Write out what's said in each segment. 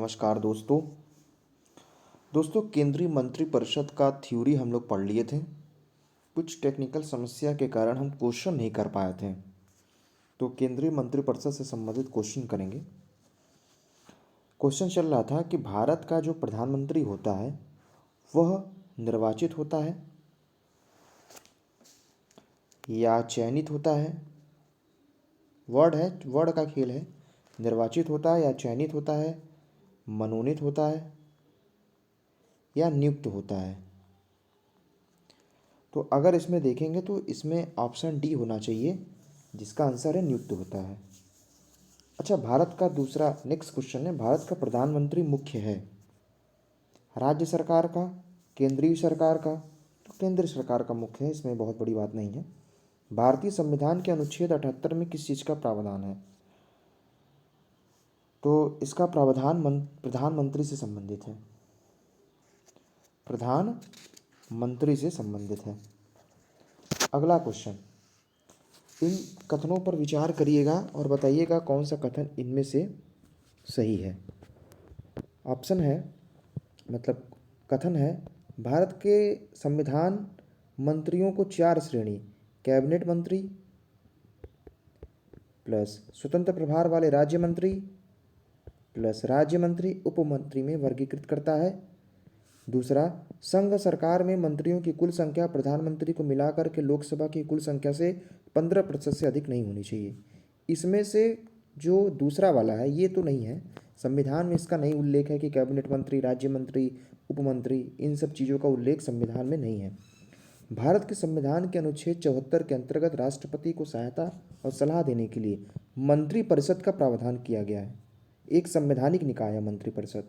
नमस्कार दोस्तों केंद्रीय मंत्रिपरिषद का थ्योरी हम लोग पढ़ लिए थे। कुछ टेक्निकल समस्या के कारण हम क्वेश्चन नहीं कर पाए थे, तो केंद्रीय मंत्रिपरिषद से संबंधित क्वेश्चन करेंगे। क्वेश्चन चल रहा था कि भारत का जो प्रधानमंत्री होता है वह निर्वाचित होता है या चयनित होता है। वर्ड का खेल है। निर्वाचित होता है या चयनित होता है, मनोनीत होता है या नियुक्त होता है। तो अगर इसमें देखेंगे तो इसमें ऑप्शन डी होना चाहिए, जिसका आंसर है नियुक्त होता है। अच्छा, भारत का दूसरा नेक्स्ट क्वेश्चन है, भारत का प्रधानमंत्री मुख्य है राज्य सरकार का, केंद्रीय सरकार का? तो केंद्र सरकार का मुख्य है, इसमें बहुत बड़ी बात नहीं है। भारतीय संविधान के अनुच्छेद 78 में किस चीज़ का प्रावधान है? तो इसका प्रावधान प्रधानमंत्री से संबंधित है, प्रधानमंत्री से संबंधित है। अगला क्वेश्चन, इन कथनों पर विचार करिएगा और बताइएगा कौन सा कथन इनमें से सही है। ऑप्शन है, मतलब कथन है, भारत के संविधान मंत्रियों को 4 श्रेणी, कैबिनेट मंत्री प्लस स्वतंत्र प्रभार वाले राज्य मंत्री प्लस राज्य मंत्री उप मंत्री में वर्गीकृत करता है। दूसरा, संघ सरकार में मंत्रियों की कुल संख्या प्रधानमंत्री को मिलाकर के लोकसभा की कुल संख्या से 15% से अधिक नहीं होनी चाहिए। इसमें से जो दूसरा वाला है ये तो नहीं है, संविधान में इसका नहीं उल्लेख है कि कैबिनेट मंत्री, राज्य मंत्री, उप मंत्री, इन सब चीज़ों का उल्लेख संविधान में नहीं है। भारत के संविधान के अनुच्छेद 74 के अंतर्गत राष्ट्रपति को सहायता और सलाह देने के लिए मंत्रिपरिषद का प्रावधान किया गया है। एक संवैधानिक निकाय है मंत्रिपरिषद।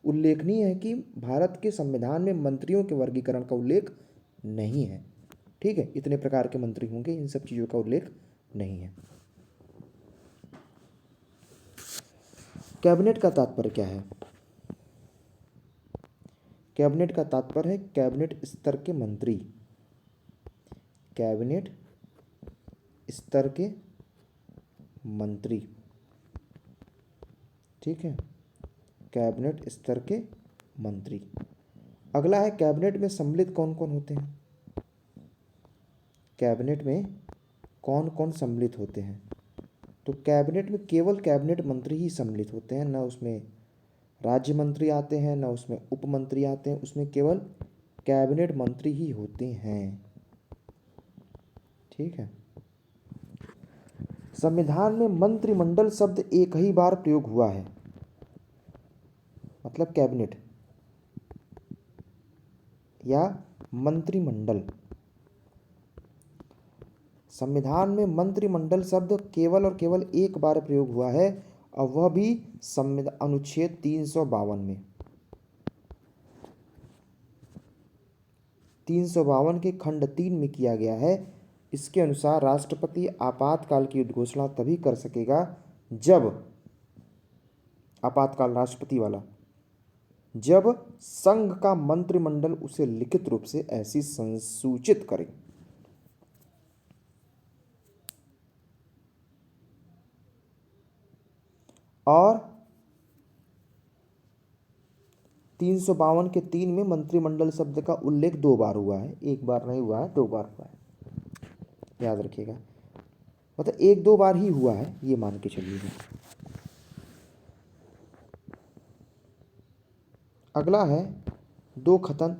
उल्लेखनीय है कि भारत के संविधान में मंत्रियों के वर्गीकरण का उल्लेख नहीं है। ठीक है, इतने प्रकार के मंत्री होंगे, इन सब चीज़ों का उल्लेख नहीं है। कैबिनेट का तात्पर्य क्या है? कैबिनेट का तात्पर्य है कैबिनेट स्तर के मंत्री, कैबिनेट स्तर के मंत्री। ठीक है, कैबिनेट स्तर के मंत्री। अगला है, कैबिनेट में सम्मिलित कौन कौन होते हैं? कैबिनेट में कौन कौन सम्मिलित होते हैं? तो कैबिनेट में केवल कैबिनेट मंत्री ही सम्मिलित होते हैं, ना उसमें राज्य मंत्री आते हैं, ना उसमें उप मंत्री आते हैं, उसमें केवल कैबिनेट मंत्री ही होते हैं। ठीक है, संविधान में मंत्रिमंडल शब्द एक ही बार प्रयोग हुआ है, मतलब कैबिनेट या मंत्रिमंडल। संविधान में मंत्रिमंडल शब्द केवल और केवल एक बार प्रयोग हुआ है, और वह भी संविधान अनुच्छेद 352 में। 352 के खंड 3 में किया गया है। इसके अनुसार राष्ट्रपति आपातकाल की उद्घोषणा तभी कर सकेगा जब, आपातकाल राष्ट्रपति वाला, जब संघ का मंत्रिमंडल उसे लिखित रूप से ऐसी संसूचित करे। और 352 के 3 में मंत्रिमंडल शब्द का उल्लेख 2 बार हुआ है, एक बार नहीं हुआ है, 2 बार हुआ है, याद रखिएगा। मतलब 1-2 बार ही हुआ है, ये मान के चलिएगा। अगला है, 2 कथन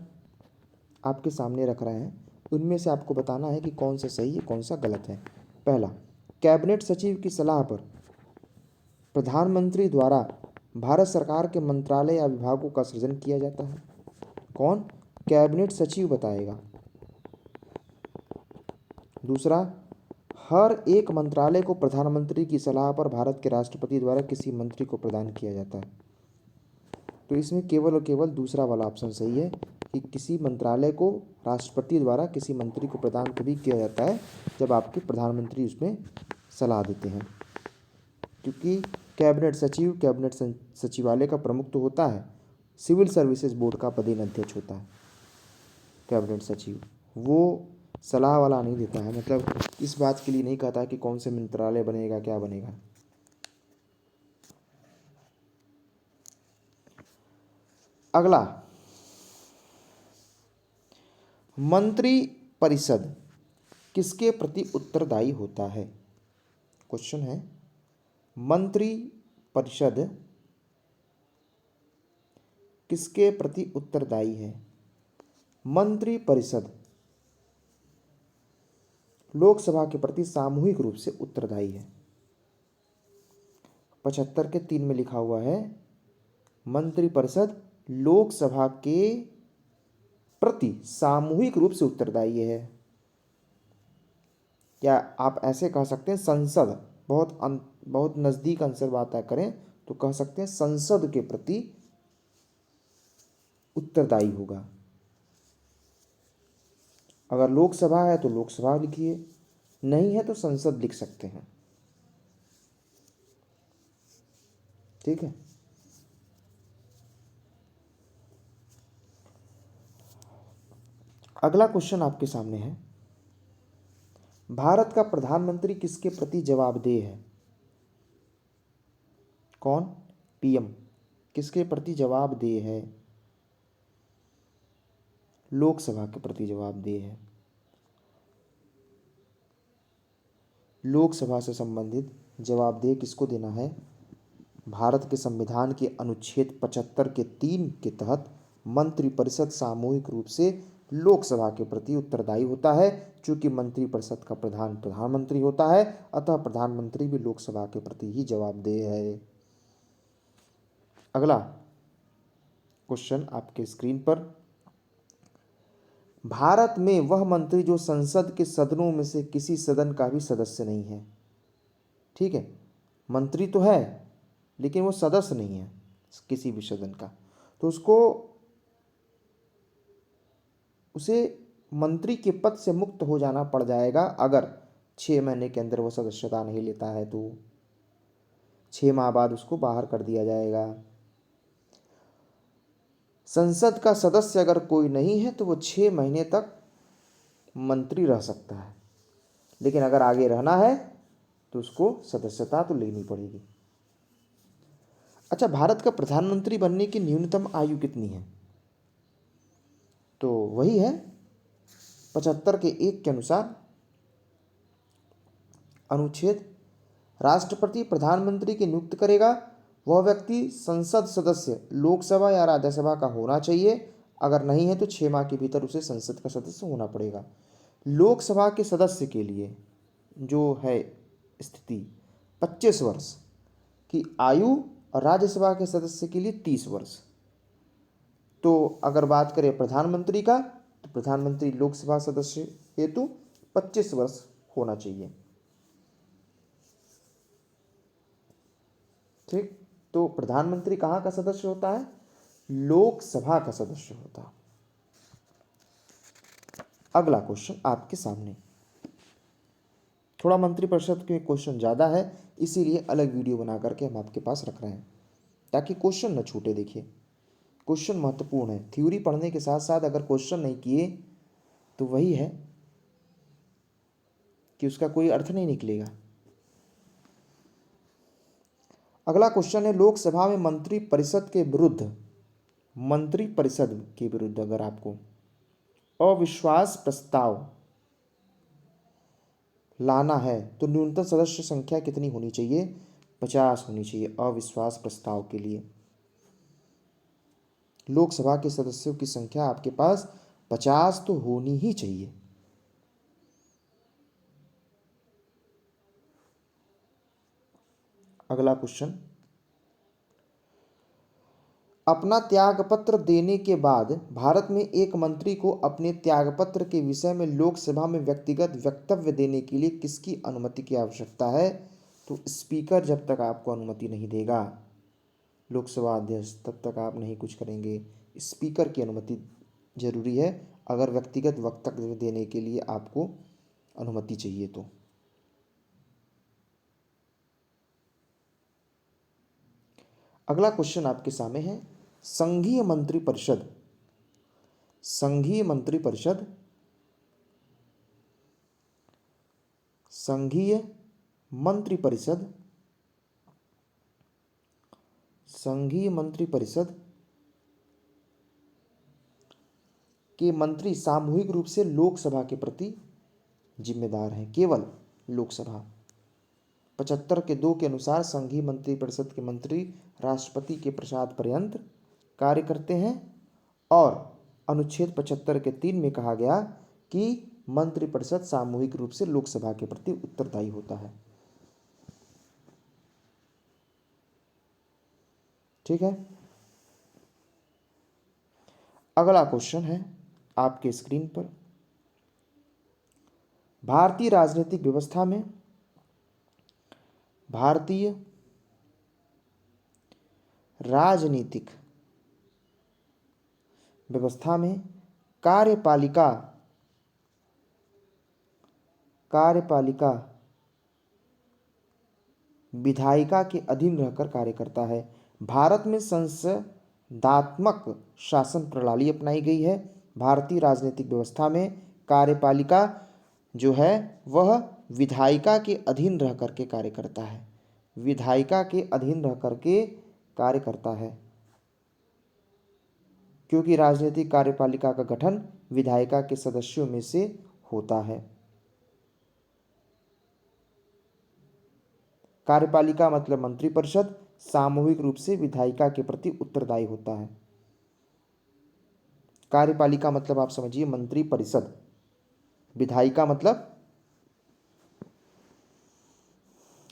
आपके सामने रख रहे हैं, उनमें से आपको बताना है कि कौन सा सही है कौन सा गलत है। पहला, कैबिनेट सचिव की सलाह पर प्रधानमंत्री द्वारा भारत सरकार के मंत्रालय या विभागों का सृजन किया जाता है। कौन? कैबिनेट सचिव बताएगा। दूसरा, हर एक मंत्रालय को प्रधानमंत्री की सलाह पर भारत के राष्ट्रपति द्वारा किसी मंत्री को प्रदान किया जाता है। तो इसमें केवल और केवल दूसरा वाला ऑप्शन सही है कि किसी मंत्रालय को राष्ट्रपति द्वारा किसी मंत्री को प्रदान तभी किया जाता है जब आपके प्रधानमंत्री उसमें सलाह देते हैं। क्योंकि कैबिनेट सचिव कैबिनेट सचिवालय का प्रमुख तो होता है, सिविल सर्विसेज बोर्ड का पदेन अध्यक्ष होता है कैबिनेट सचिव, वो सलाह वाला नहीं देता है। मतलब इस बात के लिए नहीं कहता कि कौन से मंत्रालय बनेगा, क्या बनेगा। अगला, मंत्री परिषद किसके प्रति उत्तरदायी होता है? क्वेश्चन है, मंत्री परिषद किसके प्रति उत्तरदायी है? मंत्री परिषद लोकसभा के प्रति सामूहिक रूप से उत्तरदायी है। 75 के 3 में लिखा हुआ है, मंत्री परिषद लोकसभा के प्रति सामूहिक रूप से उत्तरदायी है। या आप ऐसे कह सकते हैं, संसद, बहुत नजदीक आंसर बात करें तो कह सकते हैं संसद के प्रति उत्तरदायी होगा। अगर लोकसभा है तो लोकसभा लिखिए, नहीं है तो संसद लिख सकते हैं। ठीक है। अगला क्वेश्चन आपके सामने है, भारत का प्रधानमंत्री किसके प्रति जवाबदेह है? कौन? पीएम किसके प्रति जवाबदेह है? लोकसभा के प्रति जवाबदेह है। लोकसभा से संबंधित जवाबदेह किसको देना है? भारत के संविधान के अनुच्छेद 75 के 3 के तहत मंत्रिपरिषद सामूहिक रूप से लोकसभा के प्रति उत्तरदायी होता है। चूंकि मंत्रिपरिषद का प्रधान प्रधानमंत्री होता है, अतः प्रधानमंत्री भी लोकसभा के प्रति ही जवाबदेह है। अगला क्वेश्चन आपके स्क्रीन पर, भारत में वह मंत्री जो संसद के सदनों में से किसी सदन का भी सदस्य नहीं है। ठीक है, मंत्री तो है लेकिन वो सदस्य नहीं है किसी भी सदन का, तो उसे मंत्री के पद से मुक्त हो जाना पड़ जाएगा अगर 6 महीने के अंदर वो सदस्यता नहीं लेता है तो 6 माह बाद उसको बाहर कर दिया जाएगा। संसद का सदस्य अगर कोई नहीं है तो वो 6 महीने तक मंत्री रह सकता है, लेकिन अगर आगे रहना है तो उसको सदस्यता तो लेनी पड़ेगी। अच्छा, भारत का प्रधानमंत्री बनने की न्यूनतम आयु कितनी है? तो वही है 75 के 1 के अनुसार, अनुच्छेद, राष्ट्रपति प्रधानमंत्री की नियुक्त करेगा। वह व्यक्ति संसद सदस्य लोकसभा या राज्यसभा का होना चाहिए। अगर नहीं है तो 6 माह के भीतर उसे संसद का सदस्य होना पड़ेगा। लोकसभा के सदस्य के लिए जो है स्थिति 25 वर्ष की आयु और राज्यसभा के सदस्य के लिए 30 वर्ष। तो अगर बात करें प्रधानमंत्री का, तो प्रधानमंत्री लोकसभा सदस्य हेतु 25 वर्ष होना चाहिए। ठीक, तो प्रधानमंत्री कहाँ का सदस्य होता है? लोकसभा का सदस्य होता है। अगला क्वेश्चन आपके सामने, थोड़ा मंत्रिपरिषद के क्वेश्चन ज़्यादा है इसीलिए अलग वीडियो बना करके हम आपके पास रख रहे हैं ताकि क्वेश्चन न छूटे। देखिए, क्वेश्चन महत्वपूर्ण है। थ्योरी पढ़ने के साथ साथ अगर क्वेश्चन नहीं किए तो वही है कि उसका कोई अर्थ नहीं निकलेगा। अगला क्वेश्चन है, लोकसभा में मंत्रिपरिषद के विरुद्ध अगर आपको अविश्वास प्रस्ताव लाना है तो न्यूनतम सदस्य संख्या कितनी होनी चाहिए? 50 होनी चाहिए अविश्वास प्रस्ताव के लिए। लोकसभा के सदस्यों की संख्या आपके पास 50 तो होनी ही चाहिए। अगला क्वेश्चन, अपना त्यागपत्र देने के बाद भारत में एक मंत्री को अपने त्यागपत्र के विषय में लोकसभा में व्यक्तिगत वक्तव्य देने के लिए किसकी अनुमति की आवश्यकता है? तो स्पीकर जब तक आपको अनुमति नहीं देगा, लोकसभा अध्यक्ष, तब तक आप नहीं कुछ करेंगे। स्पीकर की अनुमति जरूरी है अगर व्यक्तिगत वक्तव्य देने के लिए आपको अनुमति चाहिए तो। अगला क्वेश्चन आपके सामने है, संघीय मंत्रिपरिषद संघीय मंत्रिपरिषद के मंत्री सामूहिक रूप से लोकसभा के प्रति जिम्मेदार हैं, केवल लोकसभा। 75 के 2 के अनुसार संघीय मंत्रिपरिषद के मंत्री राष्ट्रपति के प्रसाद पर्यंत कार्य करते हैं, और अनुच्छेद 75 के 3 में कहा गया कि मंत्रिपरिषद सामूहिक रूप से लोकसभा के प्रति उत्तरदायी होता है। ठीक है, अगला क्वेश्चन है आपके स्क्रीन पर। भारतीय राजनीतिक व्यवस्था में कार्यपालिका विधायिका के अधीन रहकर कार्य करता है। भारत में संसदात्मक शासन प्रणाली अपनाई गई है। भारतीय राजनीतिक व्यवस्था में कार्यपालिका जो है वह विधायिका के अधीन रह करके कार्य करता है, विधायिका के अधीन रह करके कार्य करता है, क्योंकि राजनीतिक कार्यपालिका का गठन विधायिका के सदस्यों में से होता है। कार्यपालिका मतलब मंत्रिपरिषद सामूहिक रूप से विधायिका के प्रति उत्तरदायी होता है। कार्यपालिका मतलब आप समझिए मंत्रिपरिषद, विधायिका मतलब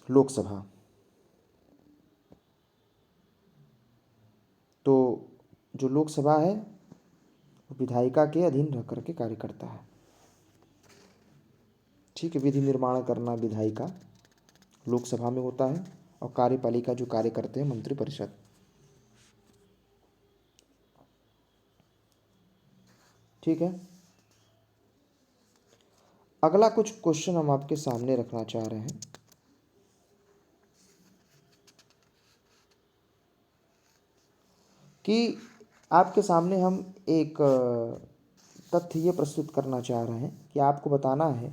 लोकसभा। तो जो लोकसभा है विधायिका के अधीन रह करके कार्य करता है। ठीक है, विधि निर्माण करना विधायिका लोकसभा में होता है, और कार्यपालिका जो कार्य करते हैं मंत्रिपरिषद। ठीक है, अगला कुछ क्वेश्चन हम आपके सामने रखना चाह रहे हैं कि आपके सामने हम एक तथ्य ये प्रस्तुत करना चाह रहे हैं कि आपको बताना है,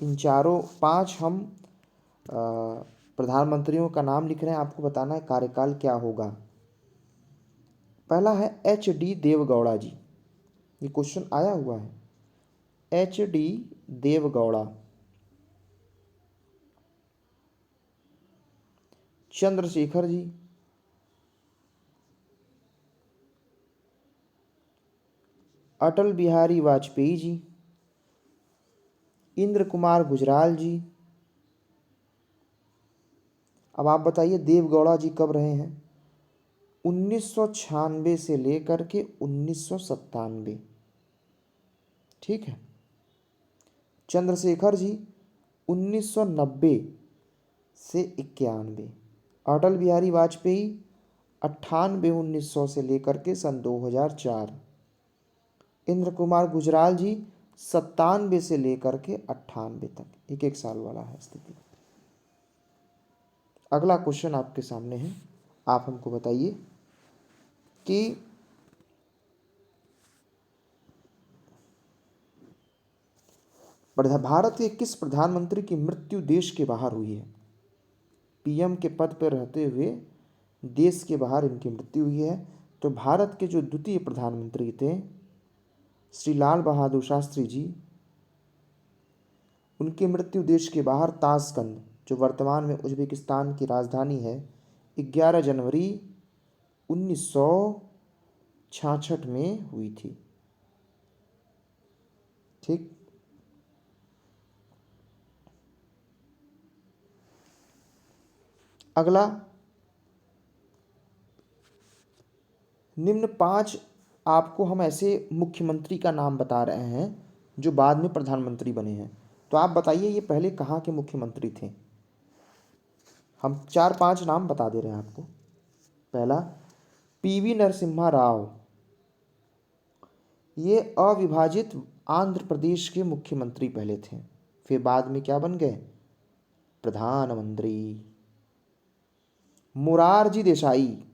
इन चारों 5 हम प्रधानमंत्रियों का नाम लिख रहे हैं, आपको बताना है कार्यकाल क्या होगा। पहला है HD देवगौड़ा जी, ये क्वेश्चन आया हुआ है। HD देवगौड़ा, चंद्रशेखर जी, अटल बिहारी वाजपेयी जी, इंद्र कुमार गुजराल जी। अब आप बताइए देवगौड़ा जी कब रहे हैं? 1996 से लेकर के 1997। ठीक है, चंद्रशेखर जी 1990 से 91, अटल बिहारी वाजपेयी 98-1900 से लेकर के सन 2004, इंद्र कुमार गुजराल जी 97 से लेकर के 98 तक, 1-1 साल वाला है स्थिति। अगला क्वेश्चन आपके सामने है, आप हमको बताइए कि भारत के किस प्रधानमंत्री की मृत्यु देश के बाहर हुई है? PM के पद पर रहते हुए देश के बाहर इनकी मृत्यु हुई है। तो भारत के जो द्वितीय प्रधानमंत्री थे श्री लाल बहादुर शास्त्री जी, उनकी मृत्यु देश के बाहर ताशकंद, जो वर्तमान में उज्बेकिस्तान की राजधानी है, 11 जनवरी 1966 में हुई थी। ठीक, अगला, निम्न 5 आपको हम ऐसे मुख्यमंत्री का नाम बता रहे हैं जो बाद में प्रधानमंत्री बने हैं। तो आप बताइए ये पहले कहाँ के मुख्यमंत्री थे? हम 4-5 नाम बता दे रहे हैं आपको। पहला PV नरसिम्हा राव, ये अविभाजित आंध्र प्रदेश के मुख्यमंत्री पहले थे, फिर बाद में क्या बन गए? प्रधानमंत्री। मोरारजी देसाई,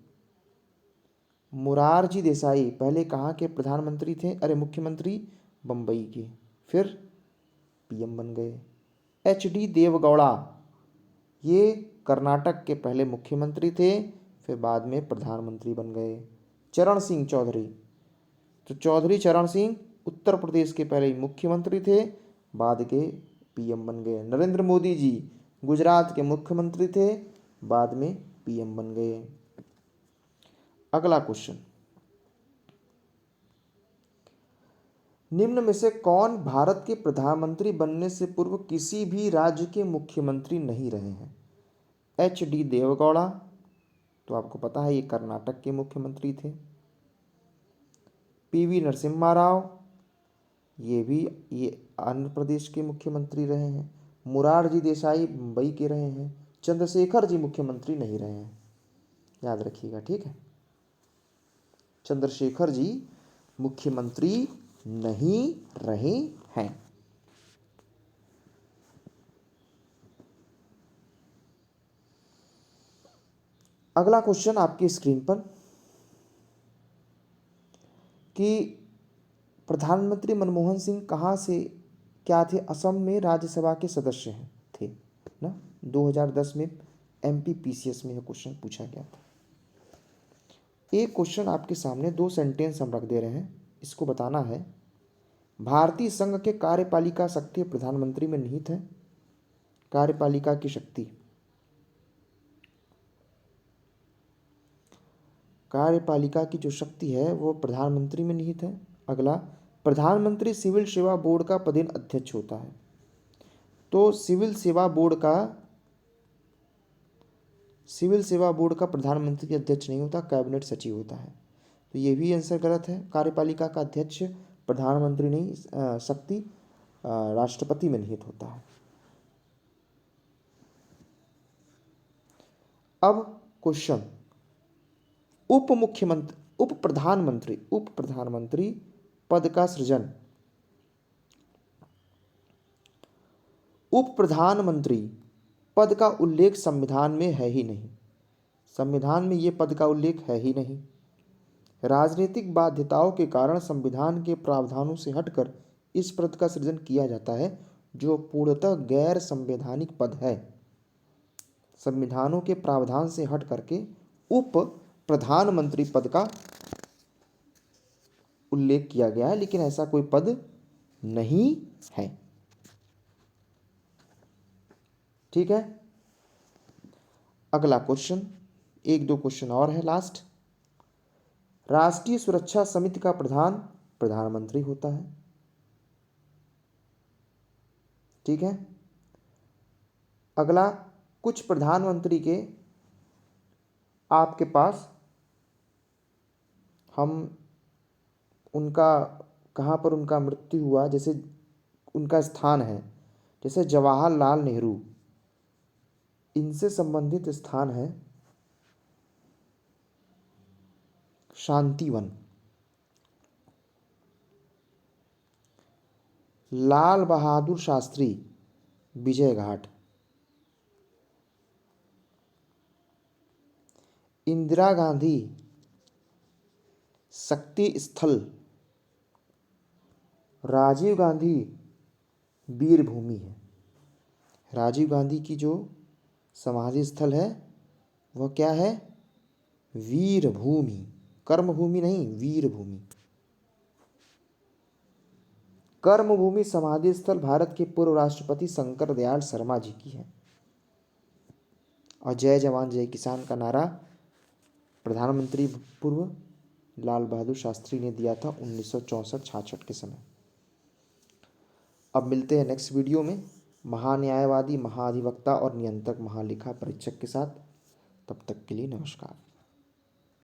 मोरारजी देसाई पहले कहाँ के प्रधानमंत्री थे? अरे मुख्यमंत्री, बम्बई के, फिर PM बन गए। HD देवगौड़ा, ये कर्नाटक के पहले मुख्यमंत्री थे, फिर बाद में प्रधानमंत्री बन गए। चरण सिंह चौधरी, तो चौधरी चरण सिंह उत्तर प्रदेश के पहले मुख्यमंत्री थे, बाद के पीएम बन गए। नरेंद्र मोदी जी गुजरात के मुख्यमंत्री थे, बाद में पीएम बन गए। अगला क्वेश्चन, निम्न में से कौन भारत के प्रधानमंत्री बनने से पूर्व किसी भी राज्य के मुख्यमंत्री नहीं रहे हैं? एच.डी. देवेगौड़ा, तो आपको पता है ये कर्नाटक के मुख्यमंत्री थे। पी.वी. नरसिम्हा राव, ये आंध्र प्रदेश के मुख्यमंत्री रहे हैं। मोरारजी देसाई मुंबई के रहे हैं। चंद्रशेखर जी मुख्यमंत्री नहीं रहे हैं, याद रखिएगा, ठीक है। चंद्रशेखर जी मुख्यमंत्री नहीं रहे हैं। अगला क्वेश्चन आपकी स्क्रीन पर कि प्रधानमंत्री मनमोहन सिंह कहाँ से क्या थे? असम में राज्यसभा के सदस्य हैं थे ना। 2010 में MPPCS में यह क्वेश्चन पूछा गया था। एक क्वेश्चन आपके सामने, 2 सेंटेंस हम रख दे रहे हैं, इसको बताना है। भारतीय संघ के कार्यपालिका शक्ति प्रधानमंत्री में निहित है। कार्यपालिका की शक्ति, कार्यपालिका की जो शक्ति है वो प्रधानमंत्री में निहित है। अगला, प्रधानमंत्री सिविल सेवा बोर्ड का पदेन अध्यक्ष होता है। तो सिविल सेवा बोर्ड का प्रधानमंत्री अध्यक्ष नहीं होता, कैबिनेट सचिव होता है। तो ये भी आंसर गलत है। कार्यपालिका का अध्यक्ष प्रधानमंत्री नहीं, शक्ति राष्ट्रपति में निहित होता है। अब क्वेश्चन, उप प्रधानमंत्री पद का सृजन। उप प्रधानमंत्री पद का उल्लेख संविधान में है ही नहीं। संविधान में ये पद का उल्लेख है ही नहीं। राजनीतिक बाध्यताओं के कारण संविधान के प्रावधानों से हटकर इस पद का सृजन किया जाता है, जो पूर्णतः गैर संवैधानिक पद है। संविधानों के प्रावधान से हट करके उप प्रधानमंत्री पद का उल्लेख किया गया है, लेकिन ऐसा कोई पद नहीं है, ठीक है। अगला क्वेश्चन, 1-2 क्वेश्चन और है लास्ट। राष्ट्रीय सुरक्षा समिति का प्रधान प्रधानमंत्री होता है, ठीक है। अगला, कुछ प्रधानमंत्री के आपके पास हम उनका कहाँ पर उनका मृत्यु हुआ, जैसे उनका स्थान है, जैसे जवाहरलाल नेहरू, इनसे संबंधित स्थान है शांतिवन। लाल बहादुर शास्त्री विजय घाट। इंदिरा गांधी शक्ति स्थल। राजीव गांधी वीर भूमि है। राजीव गांधी की जो समाधि स्थल है वह क्या है? वीर भूमि, कर्म भूमि नहीं, वीर भूमि। कर्म भूमि समाधि स्थल भारत के पूर्व राष्ट्रपति शंकर दयाल शर्मा जी की है। और जय जवान जय किसान का नारा प्रधानमंत्री पूर्व लाल बहादुर शास्त्री ने दिया था 1964-66 के समय। अब मिलते हैं नेक्स्ट वीडियो में महान्यायवादी, महाधिवक्ता और नियंत्रक महालेखा परीक्षक के साथ। तब तक के लिए नमस्कार।